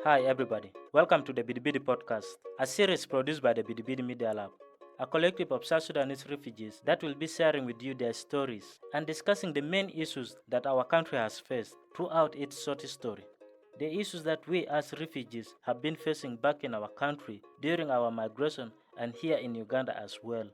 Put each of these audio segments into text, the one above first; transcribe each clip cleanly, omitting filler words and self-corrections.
Hi everybody, welcome to the Bidi Bidi podcast, a series produced by the Bidi Bidi Media Lab, a collective of South Sudanese refugees that will be sharing with you their stories and discussing the main issues that our country has faced throughout its short story. The issues that we as refugees have been facing back in our country during our migration and here in Uganda as well.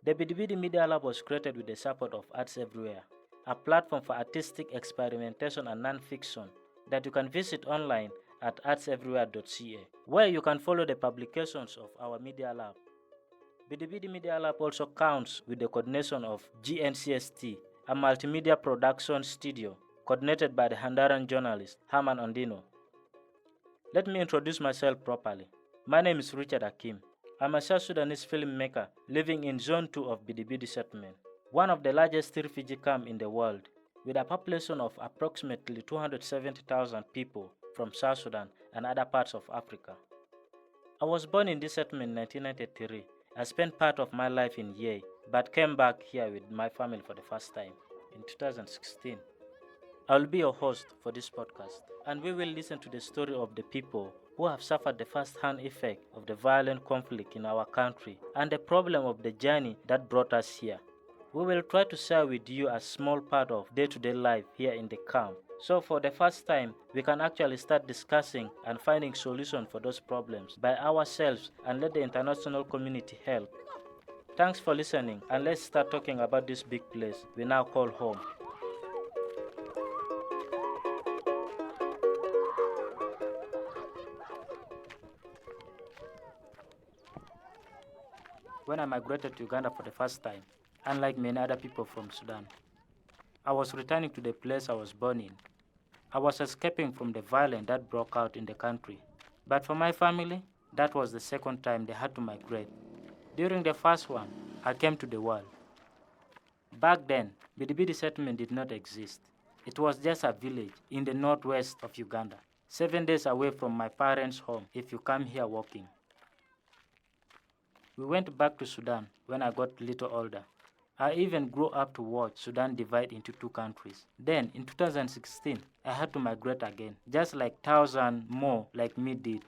The Bidi Bidi Media Lab was created with the support of Arts Everywhere, a platform for artistic experimentation and non-fiction that you can visit online at artseverywhere.ca, where you can follow the publications of our Media Lab. Bidi Bidi Media Lab also counts with the coordination of GNCST, a multimedia production studio coordinated by the Honduran journalist Herman Ondino. Let me introduce myself properly. My name is Richard Akim. I'm a South Sudanese filmmaker living in Zone 2 of Bidi Bidi Settlement, one of the largest refugee camps in the world, with a population of approximately 270,000 people from South Sudan and other parts of Africa. I was born in this settlement in 1993. I spent part of my life in Yei, but came back here with my family for the first time in 2016. I will be your host for this podcast, and we will listen to the story of the people who have suffered the first-hand effect of the violent conflict in our country and the problem of the journey that brought us here. We will try to share with you a small part of day-to-day life here in the camp. So for the first time, we can actually start discussing and finding solutions for those problems by ourselves and let the international community help. Thanks for listening, and let's start talking about this big place we now call home. When I migrated to Uganda for the first time, unlike many other people from Sudan, I was returning to the place I was born in. I was escaping from the violence that broke out in the country. But for my family, that was the second time they had to migrate. During the first one, I came to the world. Back then, Bidi Bidi settlement did not exist. It was just a village in the northwest of Uganda, 7 days away from my parents' home if you come here walking. We went back to Sudan when I got a little older. I even grew up to watch Sudan divide into two countries. Then, in 2016, I had to migrate again, just like thousands more like me did.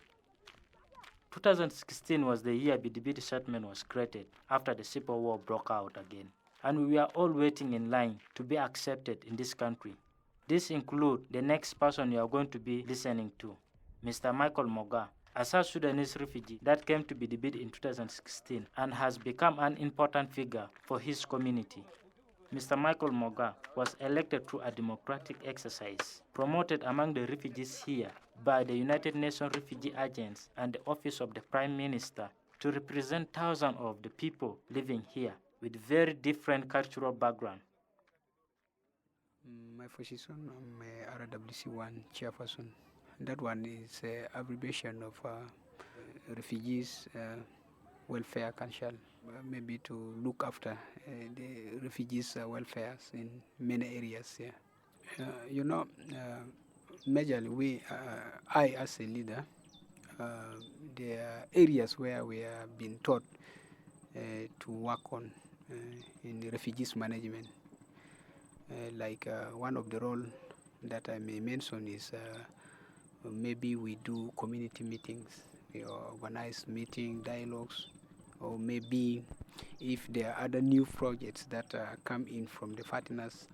2016 was the year Bidi Bidi settlement was created after the Civil War broke out again, and we were all waiting in line to be accepted in this country. This includes the next person you are going to be listening to, Mr. Michael Moga, a South Sudanese refugee that came to Bidi Bidi in 2016 and has become an important figure for his community. Mr. Michael Moga was elected through a democratic exercise promoted among the refugees here by the United Nations Refugee Agency and the Office of the Prime Minister to represent thousands of the people living here with very different cultural background. My position, I'm a RWC1 chairperson. That one is abbreviation of Refugees Welfare Council, maybe to look after the refugees' welfare in many areas here. Majorly I as a leader, there are areas where we have been taught to work on in the refugees management. One of the role that I may mention is maybe we do community meetings, we organize meeting dialogues, or maybe if there are other new projects that come in from the partners,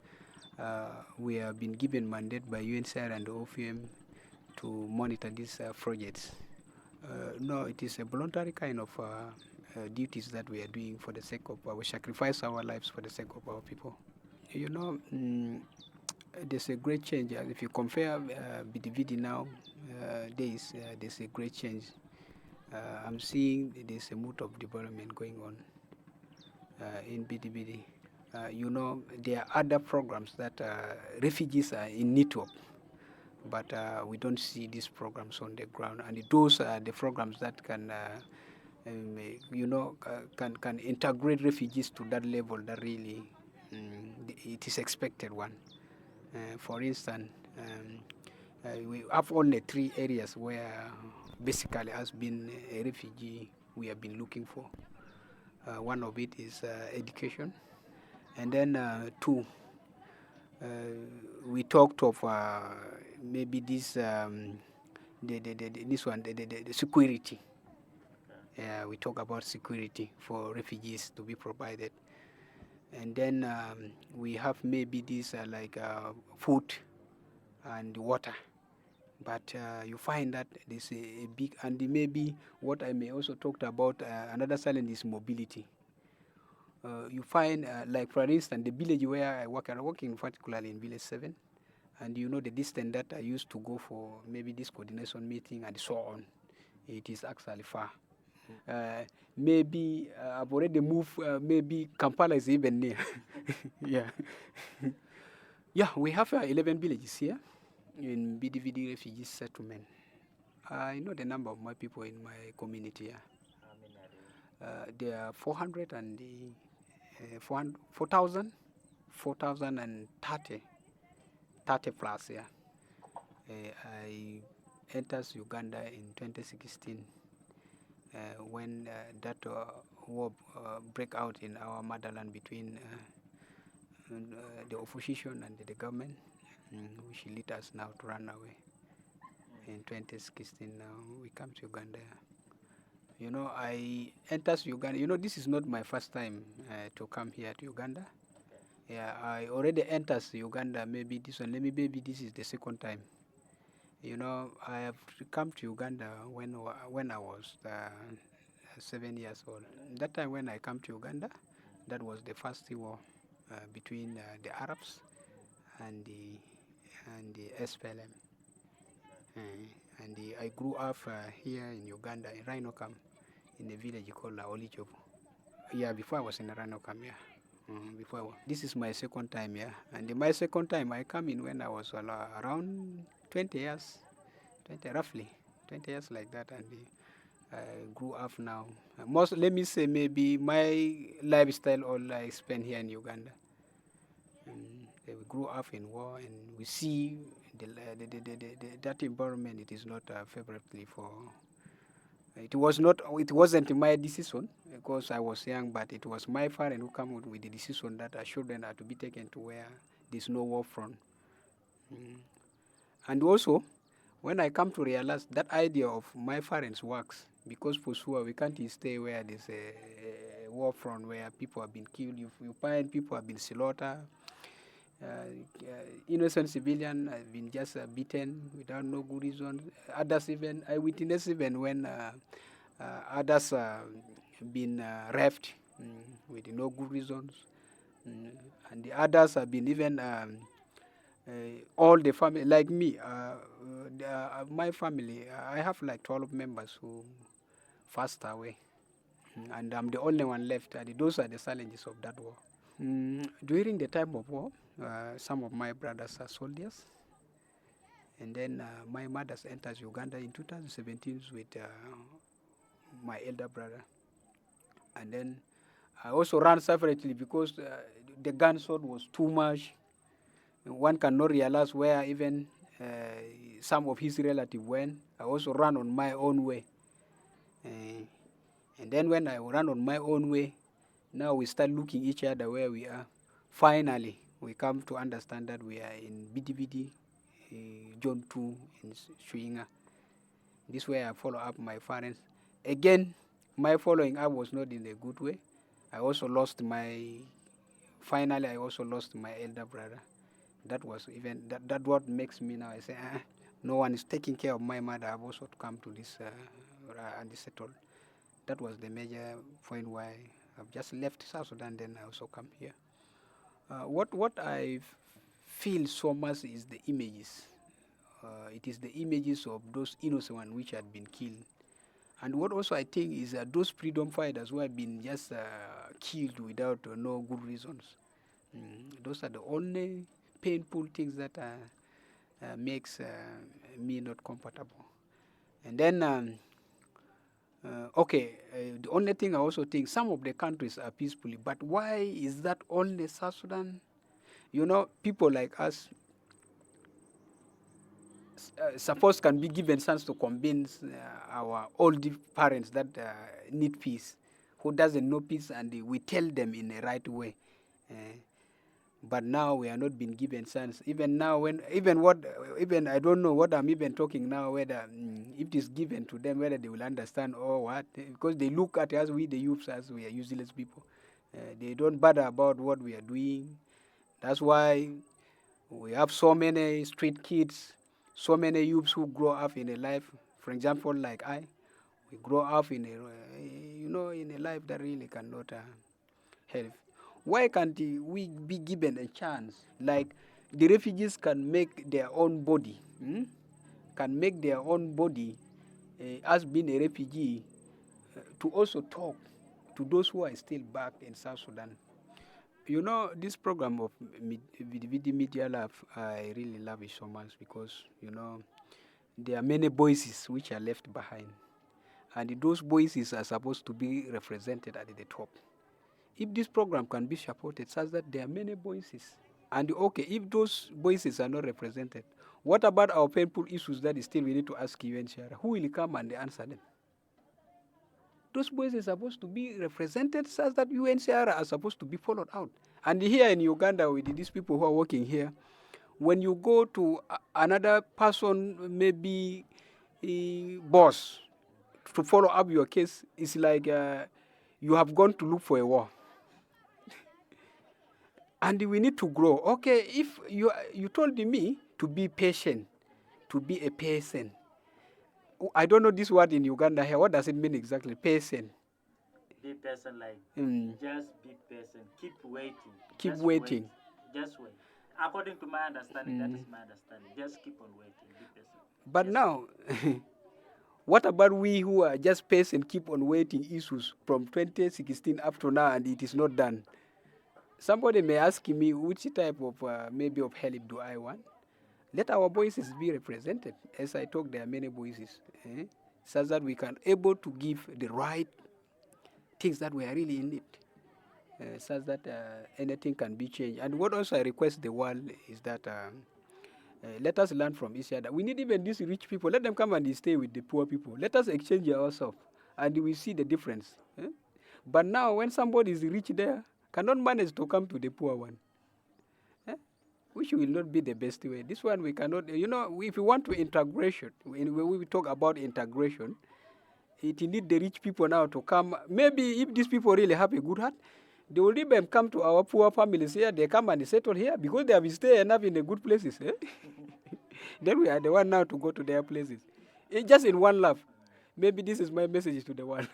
we have been given mandate by UNHCR and the OFM to monitor these projects. No, it is a voluntary kind of duties that we are doing for the sake of we sacrifice our lives for the sake of our people. There's a great change. If you compare Bidi Bidi now days, there's a great change. I'm seeing there's a mood of development going on in Bidi Bidi. There are other programs that refugees are in need of, but we don't see these programs on the ground. And those are the programs that can can integrate refugees to that level that really it is expected one. For instance, we have only 3 areas where basically has been a refugee we have been looking for. One of it is education, and then 2, we talked of maybe this this one, the security. We talk about security for refugees to be provided. And then we have maybe this like food and water. But you find that there's a big, and maybe what I may also talk about, another challenge is mobility. You find, like for instance, the village where I'm working particularly in village 7, and you know the distance that I used to go for maybe this coordination meeting and so on, it is actually far. Maybe I've already moved, maybe Kampala is even near. Yeah. Yeah, we have 11 villages here in Bidi Bidi Refugee Settlement. I know the number of my people in my community here. There are 430 plus here. I entered Uganda in 2016 when that war break out in our motherland between the opposition and the government, which lead us now to run away. In 2016, now we come to Uganda. You know, I entered Uganda. You know, this is not my first time to come here to Uganda. Yeah, I already entered Uganda. Maybe this one. Maybe this is the second time. You know, I have come to Uganda when I was 7 years old. That time when I come to Uganda, that was the first war between the Arabs and the SPLM. I grew up here in Uganda in Rhino Camp in a village called Olijobo. Yeah, before I was in the Rhino Camp, yeah. This is my second time, yeah. And my second time I come in when I was around 20 years, roughly 20 years like that, and I grew up now. Let me say, maybe my lifestyle all I spent here in Uganda. We grew up in war, and we see that environment. It is not favorably for. It wasn't my decision because I was young, but it was my father who came with the decision that our children are to be taken to where there's no war front. And also, when I come to realize that idea of my parents works, because for sure we can't stay where there's a war front where people have been killed. You find people have been slaughtered. Innocent civilians have been just beaten without no good reason. Others even, I witnessed even when others been raped with no good reasons. And the others have been even, all the family, like me, my family, I have like 12 members who passed away. And I'm the only one left. And those are the challenges of that war. During the time of war, some of my brothers are soldiers. And then my mother entered Uganda in 2017 with my elder brother. And then I also ran separately because the gunshot was too much. One cannot realize where even some of his relatives went. I also ran on my own way. And then when I ran on my own way, now we start looking each other where we are. Finally, we come to understand that we are in Bidi Bidi, Zone 2 in Shuinga. This way I follow up my parents. Again, my following up was not in a good way. Finally I also lost my elder brother. That was even, that what makes me now, I say, no one is taking care of my mother. I've also come to this and settled. That was the major point why I've just left South Sudan, then I also come here. What I feel so much is the images. It is the images of those innocent ones which had been killed. And what also I think is those freedom fighters who have been just killed without no good reasons. Those are the only painful things that makes me not comfortable. And then, the only thing I also think, some of the countries are peacefully, but why is that only South Sudan? You know, people like us, suppose can be given chance to convince our old parents that need peace, who doesn't know peace, and we tell them in the right way. But now we are not being given chance. Even now, even I don't know what I'm even talking now, whether if it is given to them, whether they will understand or what, because they look at us, we the youths, as we are useless people. They don't bother about what we are doing. That's why we have so many street kids, so many youths who grow up in a life. For example, like we grow up in in a life that really cannot help. Why can't we be given a chance? Like the refugees can make their own body, can make their own body as being a refugee to also talk to those who are still back in South Sudan. You know, this program of Bidi Bidi Media Lab, I really love it so much because, there are many voices which are left behind. And those voices are supposed to be represented at the top. If this program can be supported such that there are many voices, and okay, if those voices are not represented, what about our painful issues that is still we need to ask UNHCR? Who will come and answer them? Those voices are supposed to be represented such that UNHCR are supposed to be followed out. And here in Uganda, with these people who are working here, when you go to another person, maybe a boss, to follow up your case, it's like you have gone to look for a war. And we need to grow. Okay, if you told me to be patient, to be a patient. I don't know this word in Uganda here. What does it mean exactly? Patient. Be patient, like just be patient. Keep waiting. Keep Just waiting. Wait. Just wait. According to my understanding, that is my understanding. Just keep on waiting. Be patient. But just now, what about we who are just patient, keep on waiting issues from 2016 up to now, and it is not done? Somebody may ask me which type of maybe of help do I want. Let our voices be represented. As I talk, there are many voices, so that we can able to give the right things that we are really in need, so that anything can be changed. And what also I request the world is that let us learn from each other. We need even these rich people. Let them come and stay with the poor people. Let us exchange ourselves, and we see the difference. But now, when somebody is rich there, cannot manage to come to the poor one, which will not be the best way. This one we cannot, if we want to integration, when we talk about integration, it need the rich people now to come. Maybe if these people really have a good heart, they will even come to our poor families here. They come and settle here because they have stayed enough in the good places. Then we are the one now to go to their places. Just in one laugh. Maybe this is my message to the world.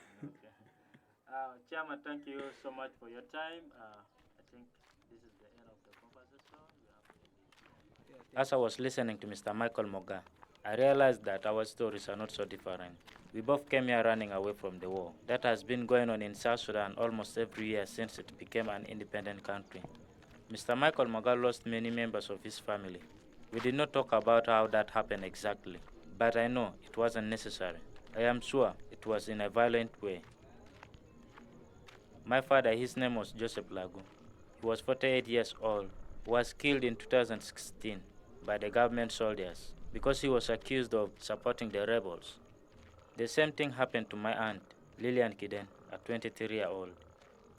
Chairman, thank you so much for your time. I think this is the end of the conversation. As I was listening to Mr. Michael Moga, I realized that our stories are not so different. We both came here running away from the war that has been going on in South Sudan almost every year since it became an independent country. Mr. Michael Moga lost many members of his family. We did not talk about how that happened exactly, but I know it wasn't necessary. I am sure it was in a violent way. My father, his name was Joseph Lagu. He was 48 years old, was killed in 2016 by the government soldiers because he was accused of supporting the rebels. The same thing happened to my aunt, Lillian Kiden, a 23-year-old.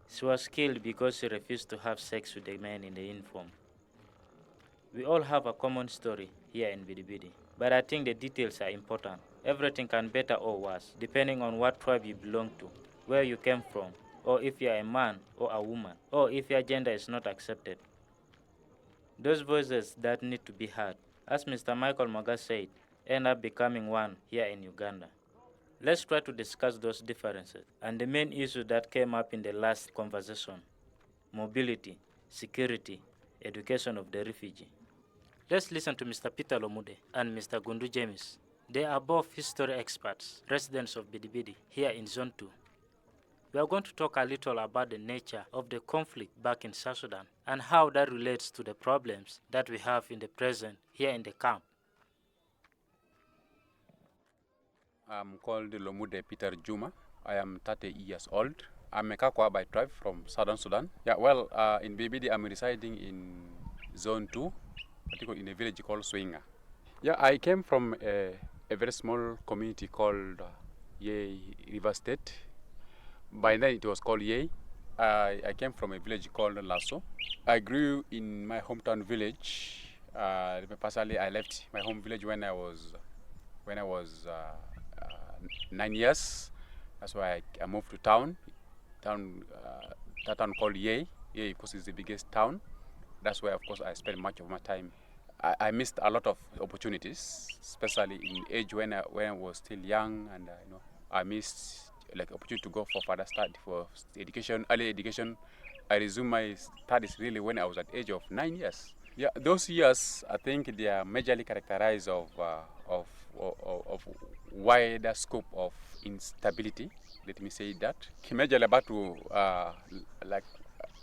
She was killed because she refused to have sex with the men in the uniform. We all have a common story here in Bidi Bidi, but I think the details are important. Everything can be better or worse, depending on what tribe you belong to, where you came from, or if you are a man or a woman, or if your gender is not accepted. Those voices that need to be heard, as Mr. Michael Moga said, end up becoming one here in Uganda. Let's try to discuss those differences and the main issue that came up in the last conversation: mobility, security, education of the refugee. Let's listen to Mr. Peter Lomude and Mr. Gundu James. They are both history experts, residents of Bidi Bidi here in Zone 2. We are going to talk a little about the nature of the conflict back in South Sudan and how that relates to the problems that we have in the present here in the camp. I'm called Lomude Peter Juma. I am 30 years old. I'm a Kakwa by tribe from Southern Sudan. In BBD I'm residing in Zone 2, particularly in a village called Swinga. I came from a very small community called Yei River State. By then it was called Yei. I came from a village called Lasso. I grew in my hometown village. Personally, I left my home village when I was 9 years. That's why I moved to that town called Yei. Yei, because it's the biggest town. That's where, of course, I spent much of my time. I missed a lot of opportunities, especially in age when I was still young, and I missed like opportunity to go for further study for education, early education. I resumed my studies really when I was at age of 9 years. Yeah, those years I think they are majorly characterized of wider scope of instability. Let me say that. Majorly about to like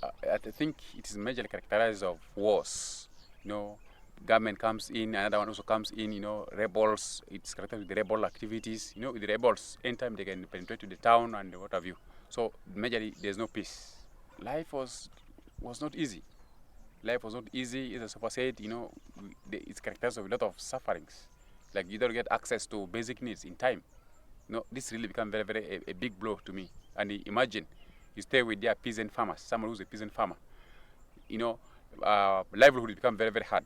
I think it is majorly characterized of wars. You know, government comes in, another one also comes in. You know, rebels. It's characterized with the rebel activities. You know, with the rebels, anytime they can penetrate to the town and what have you. So majorly there's no peace. Life was not easy. Life was not easy. As I said, you know, it's characterized with a lot of sufferings. Like you don't get access to basic needs in time. You know, this really became very a big blow to me. And imagine you stay with their peasant farmers, someone who's a peasant farmer. You know, livelihood become very hard.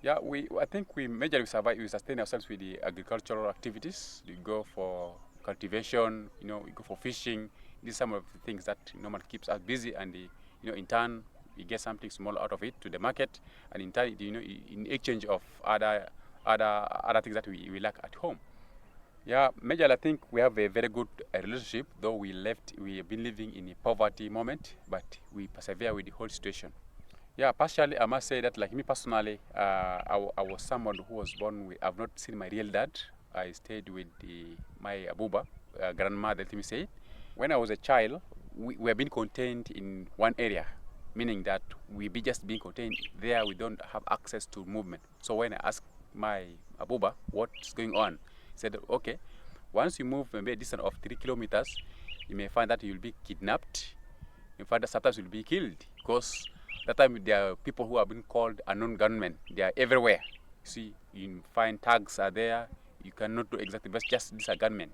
Yeah, I think we majorly survive. We sustain ourselves with the agricultural activities. We go for cultivation. You know, we go for fishing. These are some of the things that normally keeps us busy, and in turn we get something small out of it to the market, and in turn, in exchange of other things that we lack at home. Yeah, Major, I think we have a very good relationship, though we have been living in a poverty moment, but we persevere with the whole situation. Yeah, partially, I must say that, like me personally, I was someone who was born with, I've not seen my real dad. I stayed with my abuba, grandmother, let me say. When I was a child, we were being contained in one area, meaning that we be just being contained there, we don't have access to movement. So when I asked my abuba what's going on, he said, okay, once you move maybe a distance of 3 kilometers, you may find that you'll be kidnapped. In fact, sometimes you'll be killed, because that time there are people who have been called unknown gunmen. They are everywhere. See, you find tags are there. You cannot do exactly, but just these are gunmen.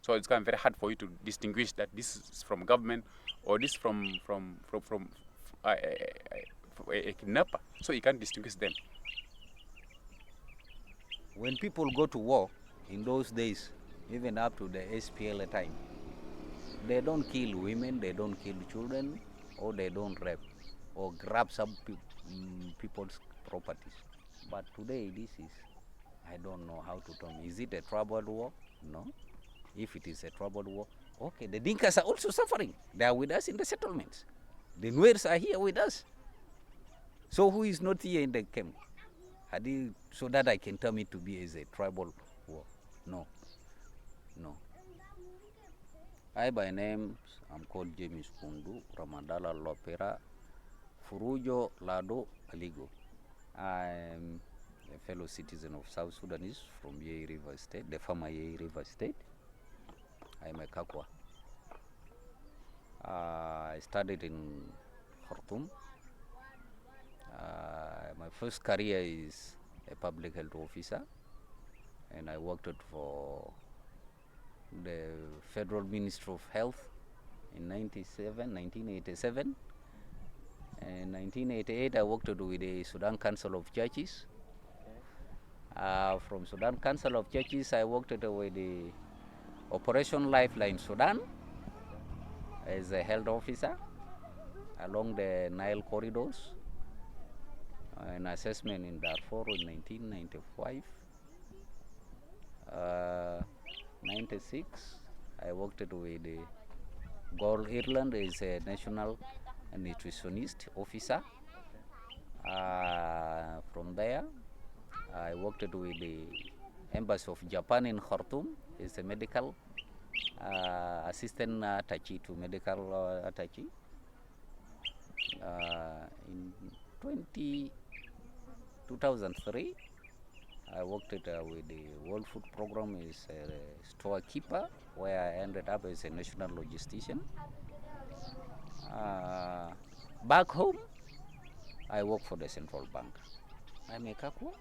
So it's kind of very hard for you to distinguish that this is from government or this from a kidnapper. So you can't distinguish them. When people go to war in those days, even up to the SPL time, they don't kill women, they don't kill children, or they don't rape or grab some people's properties. But today this is, I don't know how to tell me. Is it a troubled war? No. If it is a troubled war, okay, the Dinkas are also suffering. They are with us in the settlements. The Nuers are here with us. So who is not here in the camp? So that I can tell me to be as a tribal war? No. I by name, I'm called James Kundu, Ramadala Lopera, Furujo Lado Aligo. I'm a fellow citizen of South Sudanese from Yei River State, the former Yei River State. I'm a Kakwa. I studied in Khartoum. My first career is a public health officer, and I worked for the Federal Ministry of Health in 1987. In 1988, I worked with the Sudan Council of Churches. From Sudan Council of Churches, I worked with the Operation Lifeline Sudan as a health officer along the Nile corridors. An assessment in Darfur in 1995. 96, I worked with the Gol Ireland as a national nutritionist officer. From there, I worked with the Embassy of Japan in Khartoum as a medical assistant attaché to medical attaché. In 2003, I worked with the World Food Program as a storekeeper, where I ended up as a national logistician. Back home, I work for the central bank. I'm a Kakwa.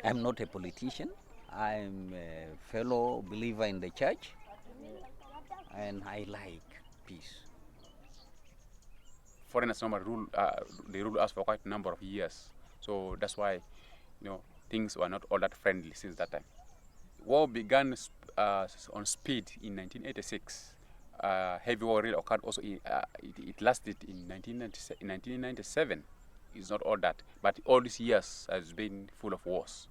I'm not a politician. I'm a fellow believer in the church, and I like peace. foreigners normally rule. They ruled us for quite a number of years. So that's why, things were not all that friendly since that time. War began on speed in 1986. Heavy war really occurred also. It lasted in 1997. It's not all that, but all these years has been full of wars.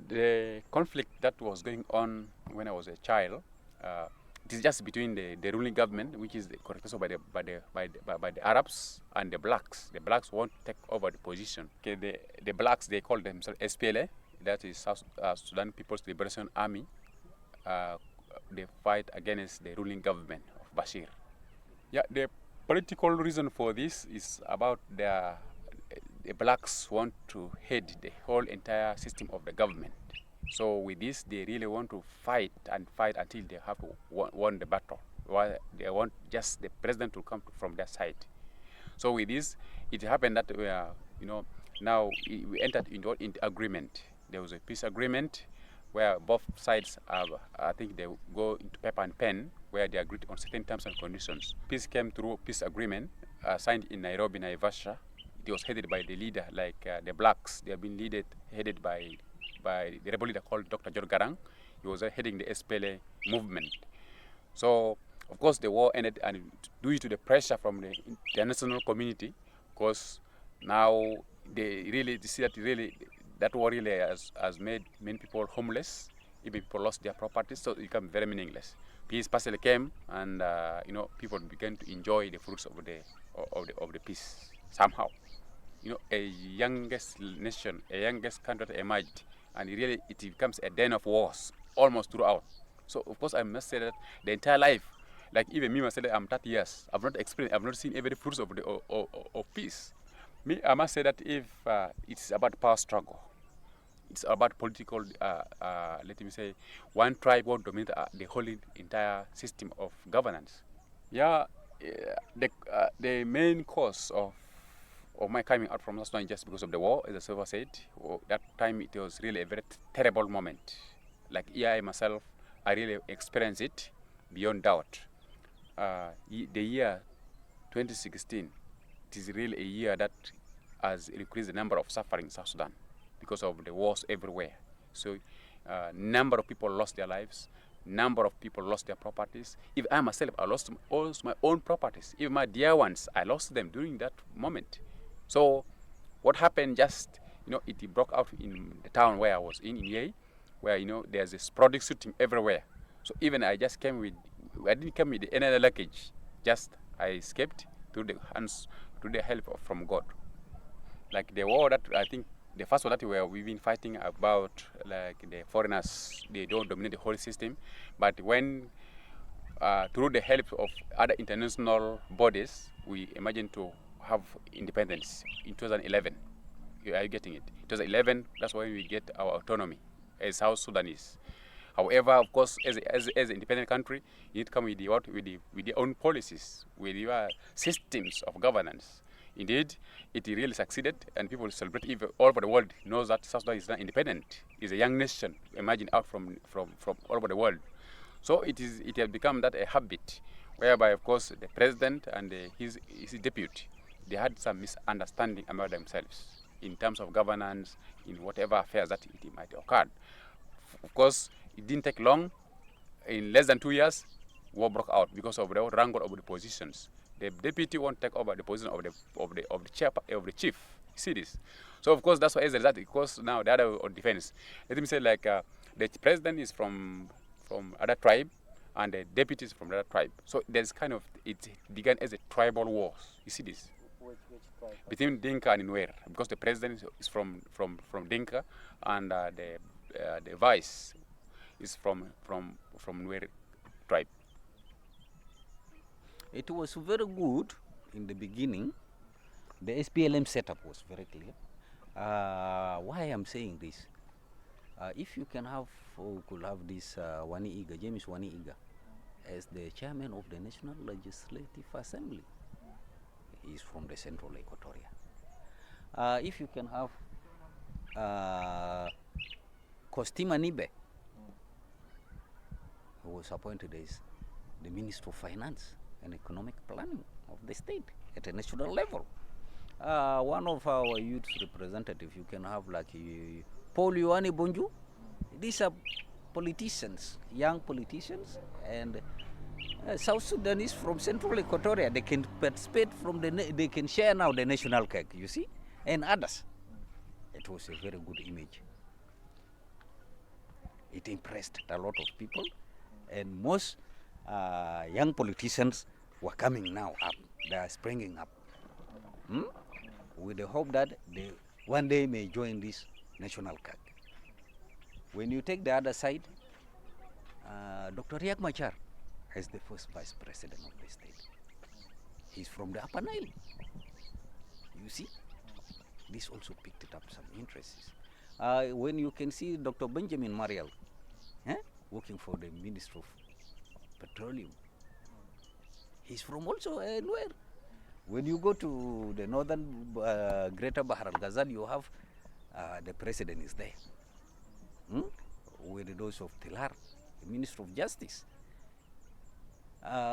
The conflict that was going on when I was a child, it is just between the ruling government, which is characterized by the Arabs and the blacks. The blacks want to take over the position. Okay, the blacks, they call themselves SPLA, that is South Sudan People's Liberation Army. They fight against the ruling government of Bashir. Yeah, the political reason for this is about the blacks want to head the whole entire system of the government. So with this, they really want to fight until they have won the battle. They want just the president to come from their side. So with this, it happened that now we entered into agreement. There was a peace agreement where both sides I think they go into paper and pen, where they agreed on certain terms and conditions. Peace came through peace agreement signed in Nairobi, Naivasha. It was headed by the leader, like the blacks. They have been headed by the rebel leader called Dr. John Garang. He was heading the SPLA movement. So, of course, the war ended, and due to the pressure from the international community, because now they see that war really has made many people homeless. Even people lost their properties, so it became very meaningless. Peace partially came, and people began to enjoy the fruits of the peace somehow. A youngest nation, a youngest country that emerged, and it becomes a den of wars almost throughout. So of course I must say that the entire life, like even me myself, I'm 30 years, I've not seen every fruits of peace. Me, I must say that if it's about power struggle, it's about political, let me say, one tribe won't dominate the whole entire system of governance. Yeah, the main cause of my coming out from South Sudan just because of the war, as the server said. That time it was really a very terrible moment. Like I myself, I really experienced it beyond doubt. The year 2016, it is really a year that has increased the number of suffering in South Sudan because of the wars everywhere. So, number of people lost their lives, number of people lost their properties. Even I myself, I lost my own properties. Even my dear ones, I lost them during that moment. So what happened it broke out in the town where I was in Yei, where, there's a sporadic shooting everywhere. So even I didn't come with any other luggage, just I escaped through the help from God. Like the war that I think, the first one that we've been fighting about, like the foreigners, they don't dominate the whole system. But when, through the help of other international bodies, we imagined to have independence in 2011. Are you getting it? 2011, that's when we get our autonomy as South Sudanese. However, of course, as an independent country, you need to come with your own policies, with your systems of governance. Indeed, it really succeeded, and people celebrate. Even all over the world knows that South Sudan is not independent. It's a young nation, emerging out from all over the world. So it has become that a habit, whereby, of course, the president and his deputy, they had some misunderstanding about themselves in terms of governance, in whatever affairs that it might occur. Of course, it didn't take long. In less than 2 years, war broke out because of the wrangle of the positions. The deputy won't take over the position of the chief. You see this? So of course that's why as a result, because now the other on defense. Let me say the president is from other tribe, and the deputy is from other tribe. So there's it began as a tribal war. You see this? Which tribe? Between Dinka and Nuer, because the president is from Dinka, and the vice is from Nuer tribe. It was very good in the beginning. The SPLM setup was very clear. Why I'm saying this? If you could have this James Wani Iga, as the chairman of the National Legislative Assembly. He is from the Central Equatoria. If you can have Kostima Nibe, who was appointed as the Minister of Finance and Economic Planning of the state, at a national level. One of our youth representatives, you can have like Paul Yohani Bonju. These are politicians, young politicians, and South Sudanese from Central Equatoria. They can participate from they can share now the national cake, you see, and others. It was a very good image. It impressed a lot of people, and most young politicians were coming now up. They are springing up, with the hope that they one day may join this national cake. When you take the other side, Dr. Riek Machar as the first vice president of the state. He's from the Upper Nile. You see, this also picked up some interests. When you can see Dr. Benjamin Mariel working for the Ministry of Petroleum, he's from also Nuer. When you go to the northern Greater Bahar al-Ghazal, you have the president is there, with those of Tilar, the Minister of Justice.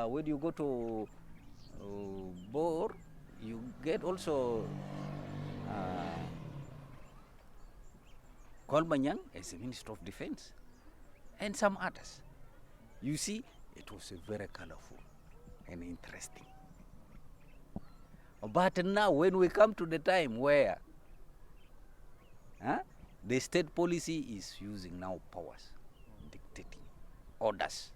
When you go to Bor, you get also Kolmanyang as the Minister of Defense, and some others. You see, it was very colorful and interesting. But now, when we come to the time where the state policy is using now powers, dictating orders.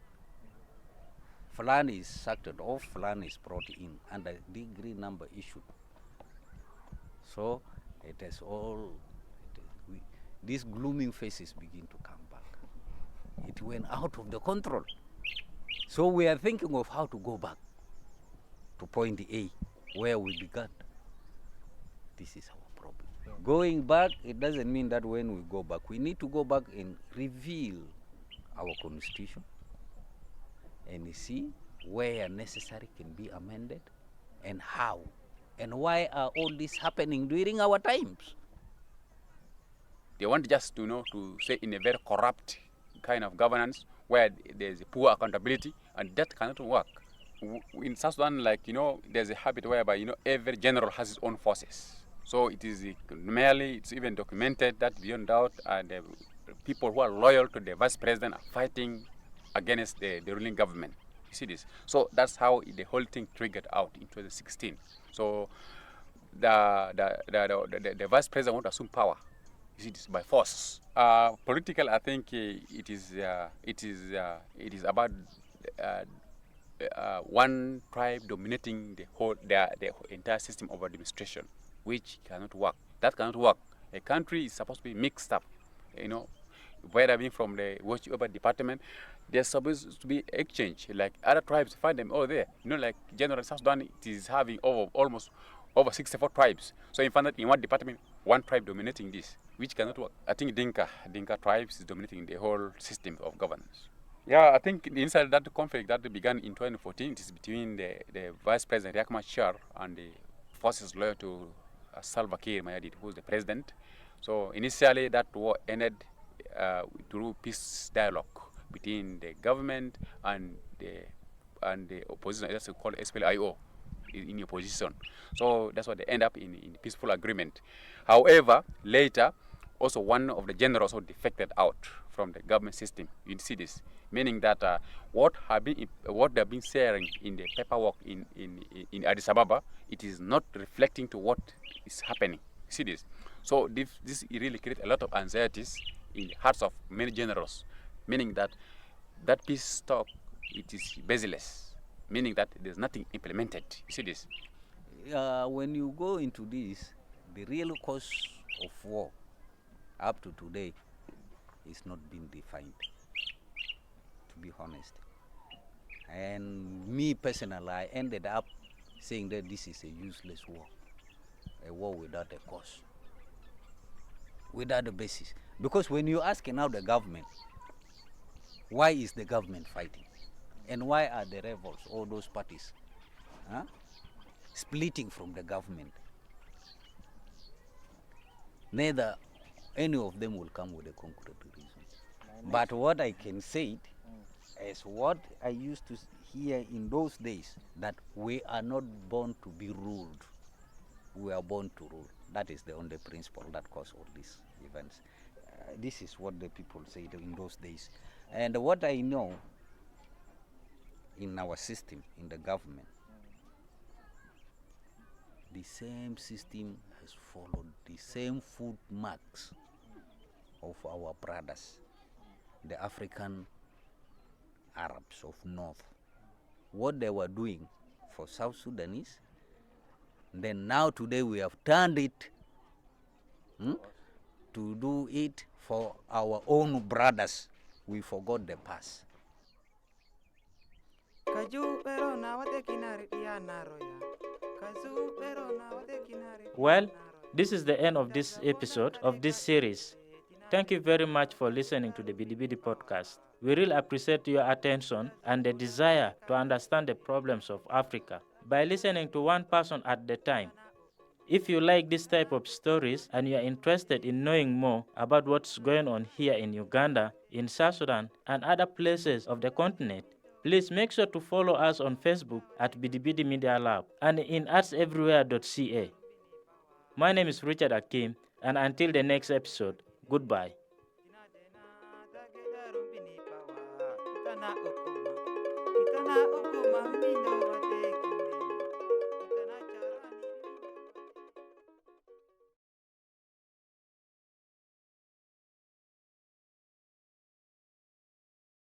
Flan is sucked off, Flan is brought in under degree number issued. So it has all, these glooming faces begin to come back. It went out of the control. So we are thinking of how to go back to point A, where we began. This is our problem. Going back, it doesn't mean that when we go back, we need to go back and reveal our constitution and see where necessary can be amended and how. And why are all this happening during our times? They want just to say in a very corrupt kind of governance where there's poor accountability, and that cannot work. In South Sudan, there's a habit whereby, every general has his own forces. So it is it's even documented that beyond doubt, the people who are loyal to the vice president are fighting against the ruling government. You see this? So that's how the whole thing triggered out in 2016. So the vice president won't assume power. You see this by force. Political, I think it is about one tribe dominating the entire system of administration, which cannot work. That cannot work. A country is supposed to be mixed up, whether being from the whichever department, there's supposed to be exchange. Like other tribes, find them all there. Like General South Sudan, it is having almost over 64 tribes. So in fact, in one department, one tribe dominating this, which cannot work. I think Dinka tribes is dominating the whole system of governance. Yeah, I think inside that conflict that began in 2014, it is between the Vice President Riek Machar and the forces loyal to Salva Kiir Mayardit, who is the president. So initially, that war ended through peace dialogue between the government and the opposition. That's called SPLIO in opposition. So that's why they end up in peaceful agreement. However, later, also one of the generals who defected out from the government system. You see this, meaning that what they've been sharing in the paperwork in Addis Ababa, it is not reflecting to what is happening. You see this? So this really creates a lot of anxieties in the hearts of many generals, meaning that peace talk, it is baseless, meaning that there's nothing implemented. You see this? When you go into this, the real cause of war up to today is not being defined, to be honest. And me personally, I ended up saying that this is a useless war, a war without a cause, without a basis. Because when you ask now the government, why is the government fighting? And why are the rebels, all those parties, splitting from the government? Neither any of them will come with a concrete reason. But what I can say, as what I used to hear in those days, that we are not born to be ruled. We are born to rule. That is the only principle that caused all these events. This is what the people said in those days. And what I know in our system, in the government, the same system has followed the same footmarks of our brothers, the African Arabs of North. What they were doing for South Sudanese, then now today we have turned it to do it for our own brothers. We forgot the past. Well, this is the end of this episode of this series. Thank you very much for listening to the Bidi Bidi podcast. We really appreciate your attention and the desire to understand the problems of Africa by listening to one person at the time. If you like this type of stories and you are interested in knowing more about what's going on here in Uganda, in South Sudan, and other places of the continent, please make sure to follow us on Facebook at Bidi Bidi Media Lab and in artseverywhere.ca. My name is Richard Akim, and until the next episode, goodbye. Kitana ukuma, mindo